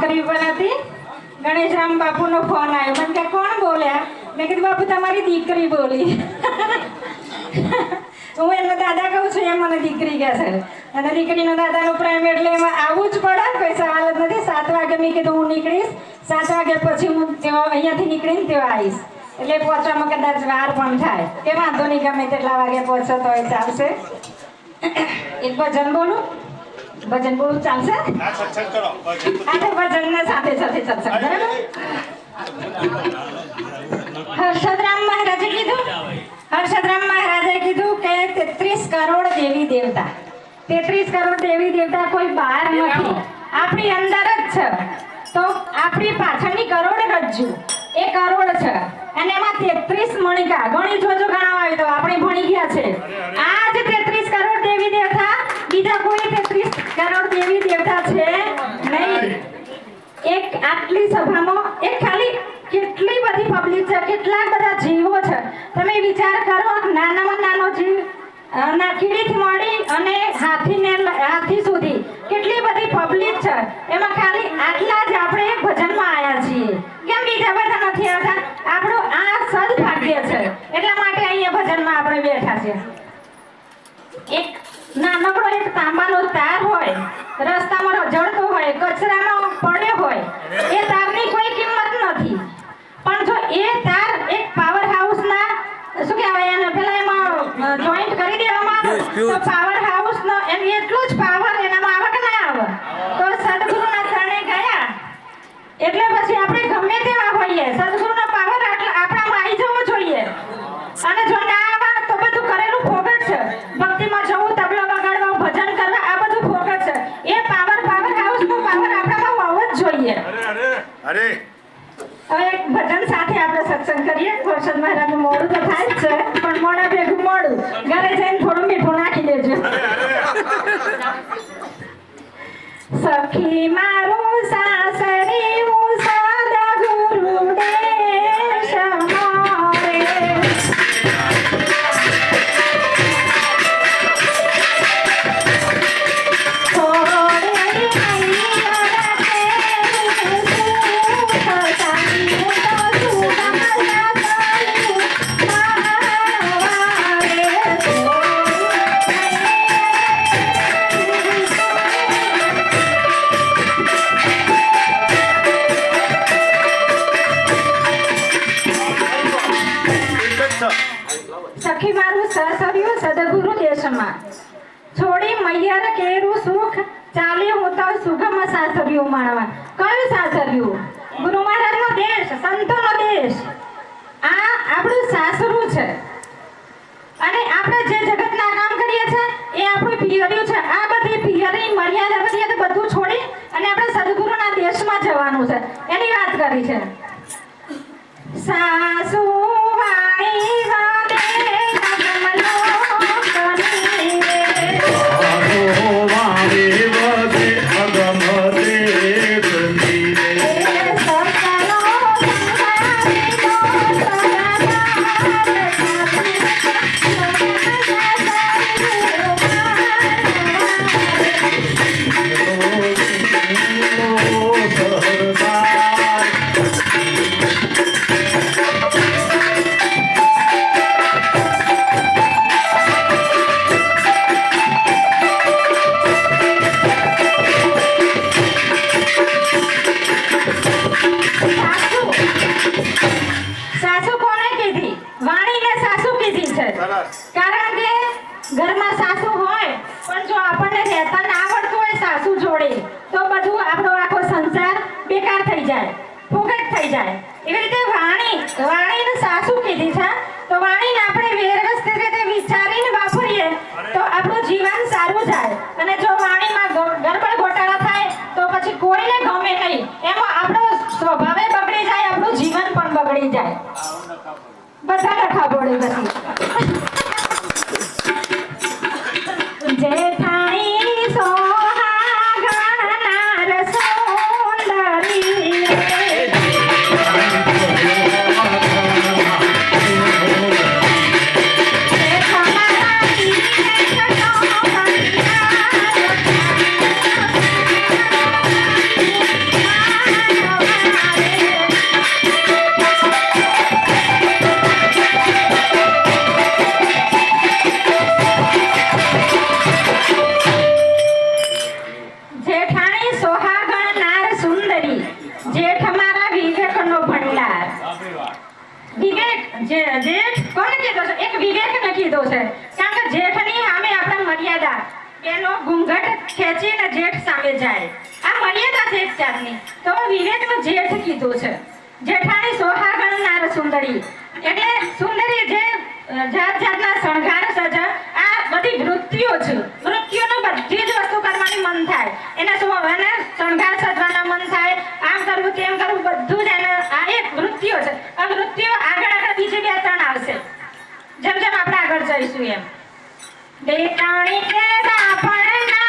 દીકરી પર હતી. ગણેશરામ બાપુનો ફોન આવ્યો. મને કે કોણ બોલ્યા? મેં કીધું બાપુ તમારી દીકરી બોલી. હું એમના દાદા કહું છું એમ મને દીકરી કહે છે. અને દીકરીનો દાદાનો પ્રેમ એટલે એમાં આવવું જ પડે, કોઈ સવાલ જ નથી. 7 વાગે મેં કીધું હું નીકળીશ, 7 વાગે પછી હું અહીંયાથી નીકળીને ત્યાં આવીશ. એટલે પહોંચવામાં કદાચ વાર પણ થાય કે વાંધો નહીં, ગમે તેટલા વાગે પહોંચો તો એ ચાલશે. એક ભજન બોલું? ભજન બોલું ચાલશે? આજે ભજનના સાથે સાથે સત્સંગ. હર્ષદરામ મહારાજે કીધું કે 33 કરોડ દેવી દેવતા, 33 કરોડ દેવી દેવતા કોઈ બહાર નથી, આપણી અંદર જ છે. તો આપણી પાછળની કરોડરજ્જુ એ કરોડ છે અને એમાં 33 મણિકા ગણી જોજો. ગણાવ આવે તો આપણે ભણી ગયા છે. આ જ 33 કરોડ દેવી દેવતા, બીજા કોઈ 33 કરોડ દેવી દેવતા છે નહીં. એક આટલી સભામાં એક ખાલી કેટલી બધી પબ્લિક છે, કેટલા બધા જીવો છે. તમે વિચાર કરો, નાનામાં નાનો જીવ કીડીથી મળી અને હાથી સુધી કેટલી બધી પબ્લિક છે. એમાં ખાલી આટલા જ આપણે ભજનમાં આવ્યા છીએ. કેમ બીજા બધા નથી આવતા? આપણું આ સદભાગ્ય છે, એટલા માટે અહીંયા ભજનમાં આપણે બેઠા છીએ. એક નાનકડો એક તાંબાનો તાર હોય, રસ્તામાં રઝળતો હોય, કચરામાં પડ્યો હોય, એ તારની કોઈ કિંમત નથી. પણ જો એ તાર એક પાવર હાઉસના શું કહેવાય એને પેલા એમાં જોઈન્ટ કરી દેવામાં આવે તો પાવર હાઉસનો એટલું જ પાવર એનામાં આવે કે ના આવે? તો સદગુરુના શરણે ગયા એટલે પછી આપણે ગમે તેવા હોઈએ, સદગુરુનો પાવર આપણામાં આવી જવો જોઈએ. અને જો ના આવે તો બધું કરેલું ફોગટ છે. ભક્તિમાં જવું, તબલો વગાડવા, ભજન કરવા, આ બધું ફોગટ છે. એ પાવર હાઉસનો પાવર આપણામાં હોવો જ જોઈએ. અરે હવે એક ભજન સાથે આપણે સત્સંગ કરીએ. હર્ષદ મહારાજનું મોડું તો થાય જ છે, પણ મોડા ભેગું મોડું. ઘરે જઈને થોડું મીઠું નાખી દેજો. સખી મારું સાસરી હું સદગુરુ દેશ મોરે. સખી મારું સાસરિયું સદગુરુ દેશમાં, છોડી મૈયર કેરું સુખ, ચાલ્યો હું તો સુગમ સાસરિયું માણવા. કયું સાસરિયું? ગુરુ મહારાજનો દેશ, સંતોનો દેશ. આ આપણું સાસરું છે. અને આપણે જે જગતના કામ કરીએ છીએ એ આપણું પિયરિયું છે. આ બધી પિયરી મર્યાદા બધી બધું છોડી અને આપણે સદગુરુના દેશમાં જવાનું છે, એની વાત કરી છે. સાસુ વાણી વાલે નગમલો કની રે, સાસુ વાણી વાલે નગમલે કની રે, સકલો સંસારી નો સાસુ કોને કીધી? વાણીને સાસુ કીધી છે. કારણ કે ઘરમાં સાસુ હોય પણ જો આપણને રહેતા ના આવડતું હોય સાસુ જોડે તો બધું આપણો આખો સંસાર બેકાર થઈ જાય, ફોગટ થઈ જાય. એવી રીતે વાણીને સાસુ કીધી છે. તો વાણીને આપણે વ્યવસ્થિત રીતે વિચારીને વાપરીએ તો આપણું જીવન સારું જાય. અને જો વાણીમાં ગડબડ ગોટાળા થાય તો પછી કોઈને ગમે નહીં. એમાં આપણો સ્વભાવે બગડી જાય, આપણું જીવન પણ બગડી જાય. બધા લખા પડે પછી. જેઠાણી સોહાગણનાર સુંદરી રે, જેઠ કોને કીધો છે? એક વિવેકને કીધો છે. કારણ કે જેઠની સામે આપણે મર્યાદા, પેલો ઘૂંઘટ ખેંચીને જેઠ સામે જાય, આ મર્યાદા છે એક જાતની. તો વિવેકનું જેઠ કીધું છે. જેઠાણી સોહાગણ નાર સુંદરી, એટલે સુંદરી જે જાત જાતના શણગાર સજ, આ બધી વૃત્તિઓ છે. વૃત્તિઓનો બધી જ વસ્તુ કરવાની મન થાય, એને શણગાર સજવાના મન થાય, આમ કરવું તેમ કરવું બધું જ એને આ એક વૃત્તિઓ છે. આ વૃત્તિઓ આગળ બીજી 2-3 આવશે જેમ જેમ આપણે આગળ જઈશું એમ. બેટાણી કે દાપણના